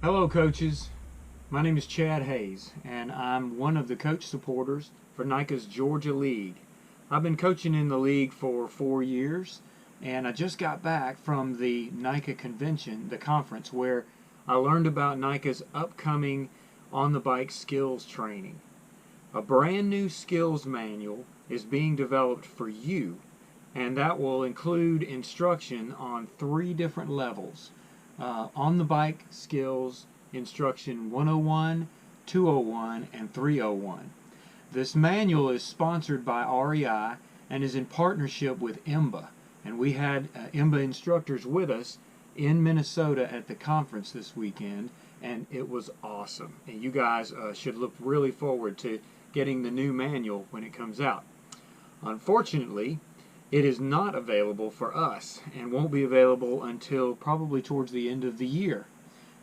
Hello coaches, my name is Chad Hayes and I'm one of the coach supporters for NICA's Georgia League. I've been coaching in the league for 4 years and I just got back from the NICA convention, the conference, where I learned about NICA's upcoming on-the-bike skills training. A brand new skills manual is being developed for you, and that will include instruction on 3 different levels. On the bike skills instruction 101, 201, and 301. This manual is sponsored by REI and is in partnership with IMBA. And we had IMBA instructors with us in Minnesota at the conference this weekend, and it was awesome. And you guys should look really forward to getting the new manual when it comes out. Unfortunately, it is not available for us and won't be available until probably towards the end of the year.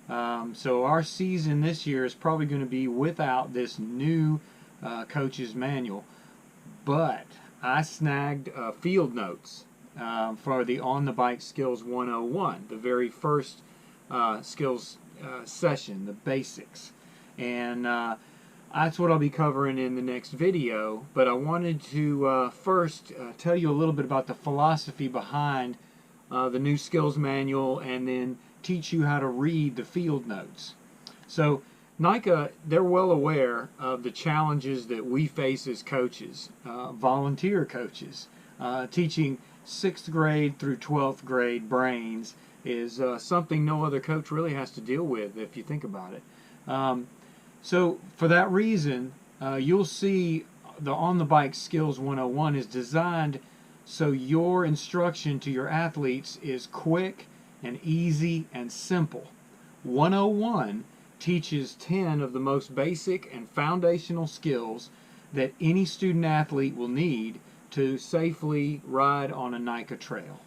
So our season this year is probably going to be without this new coach's manual. But I snagged field notes for the On the Bike Skills 101, the very first skills session, the basics. And that's what I'll be covering in the next video, but I wanted to first tell you a little bit about the philosophy behind the new skills manual and then teach you how to read the field notes. So NICA, they're well aware of the challenges that we face as coaches, volunteer coaches. Teaching 6th grade through 12th grade brains is something no other coach really has to deal with if you think about it. So for that reason, you'll see the On the Bike Skills 101 is designed so your instruction to your athletes is quick and easy and simple. 101 teaches 10 of the most basic and foundational skills that any student athlete will need to safely ride on a NICA trail.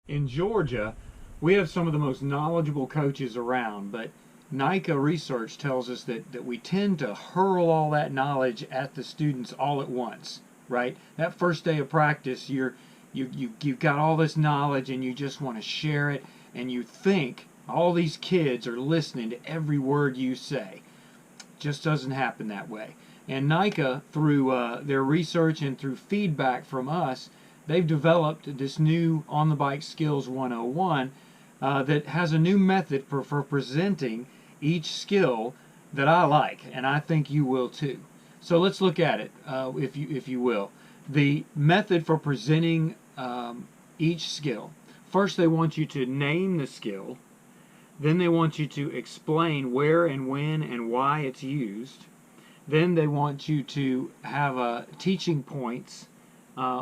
In Georgia, we have some of the most knowledgeable coaches around, but NICA research tells us that we tend to hurl all that knowledge at the students all at once, right? That first day of practice, you've got all this knowledge and you just want to share it, and you think all these kids are listening to every word you say. It just doesn't happen that way. And NICA, through their research and through feedback from us, they've developed this new On the Bike Skills 101 that has a new method for presenting each skill that I like, and I think you will too. So let's look at it, if you will. The method for presenting each skill. First, they want you to name the skill. Then they want you to explain where and when and why it's used. Then they want you to have teaching points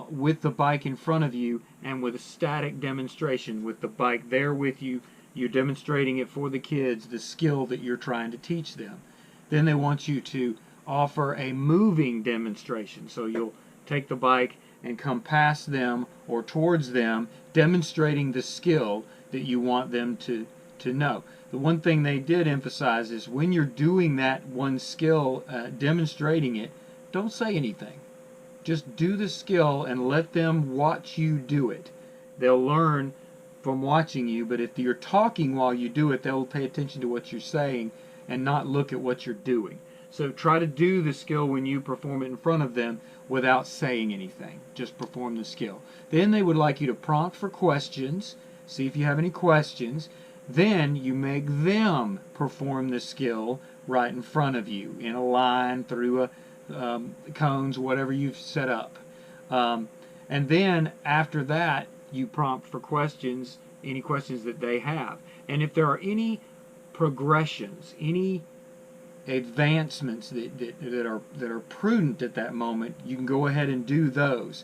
with the bike in front of you and with a static demonstration with the bike there with you. You're demonstrating it for the kids, the skill that you're trying to teach them. Then they want you to offer a moving demonstration. So you'll take the bike and come past them or towards them, demonstrating the skill that you want them to know. The one thing they did emphasize is when you're doing that one skill, demonstrating it, don't say anything. Just do the skill and let them watch you do it. They'll learn from watching you, but if you're talking while you do it, they'll pay attention to what you're saying and not look at what you're doing. So try to do the skill when you perform it in front of them without saying anything. Just perform the skill. Then they would like you to prompt for questions, see if you have any questions. Then you make them perform the skill right in front of you in a line through cones, whatever you've set up. And then after that, you prompt for questions, any questions that they have. And if there are any progressions, any advancements that are prudent at that moment, you can go ahead and do those.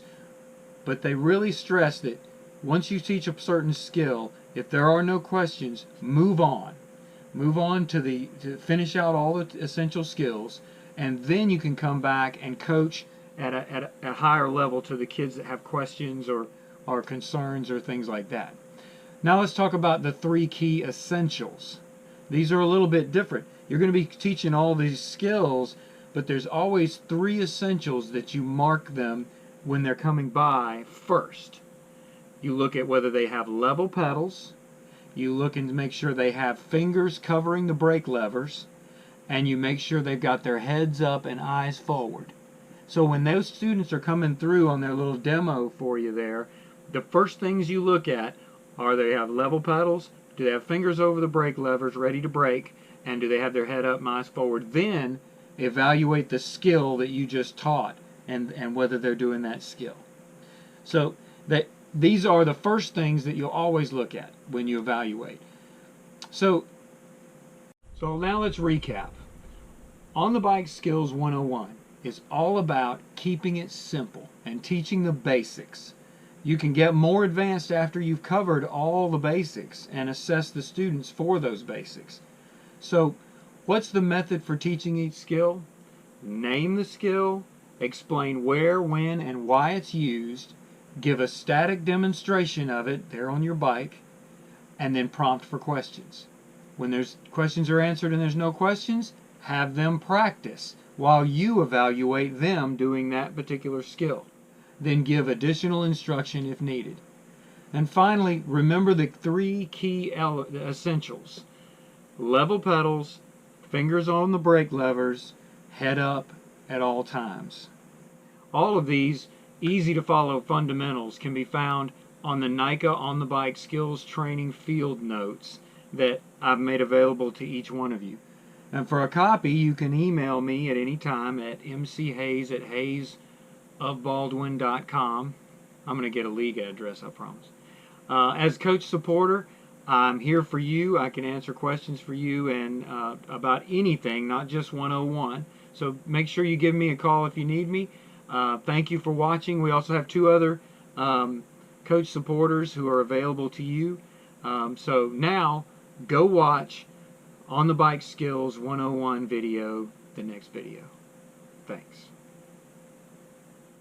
But they really stress that once you teach a certain skill, if there are no questions, move on. Move on to finish out all the essential skills, and then you can come back and coach at a higher level to the kids that have questions or concerns or things like that. Now let's talk about the 3 key essentials. These are a little bit different. You're going to be teaching all these skills, but there's always 3 essentials that you mark them when they're coming by first. You look at whether they have level pedals, You look and make sure they have fingers covering the brake levers, and you make sure they've got their heads up and eyes forward. So when those students are coming through on their little demo for you there, the first things you look at are, they have level pedals, do they have fingers over the brake levers ready to brake, and do they have their head up and eyes forward. Then evaluate the skill that you just taught and whether they're doing that skill. So these are the first things that you'll always look at when you evaluate. So now let's recap. On the Bike Skills 101 is all about keeping it simple and teaching the basics. You can get more advanced after you've covered all the basics and assess the students for those basics. So what's the method for teaching each skill? Name the skill, explain where, when, and why it's used, give a static demonstration of it there on your bike, and then prompt for questions. When there's questions are answered and there's no questions, have them practice while you evaluate them doing that particular skill. Then give additional instruction if needed. And finally, remember the three key essentials: level pedals, fingers on the brake levers, head up at all times. All of these easy to follow fundamentals can be found on the NICA On the Bike Skills Training Field Notes that I've made available to each one of you. And for a copy, you can email me at any time at mchayes@hayesofbaldwin.com. I'm going to get a league address, I promise. As coach supporter, I'm here for you. I can answer questions for you and about anything, not just 101. So make sure you give me a call if you need me. Thank you for watching. We also have two other coach supporters who are available to you. So now, go watch On the Bike Skills 101 video, the next video. Thanks.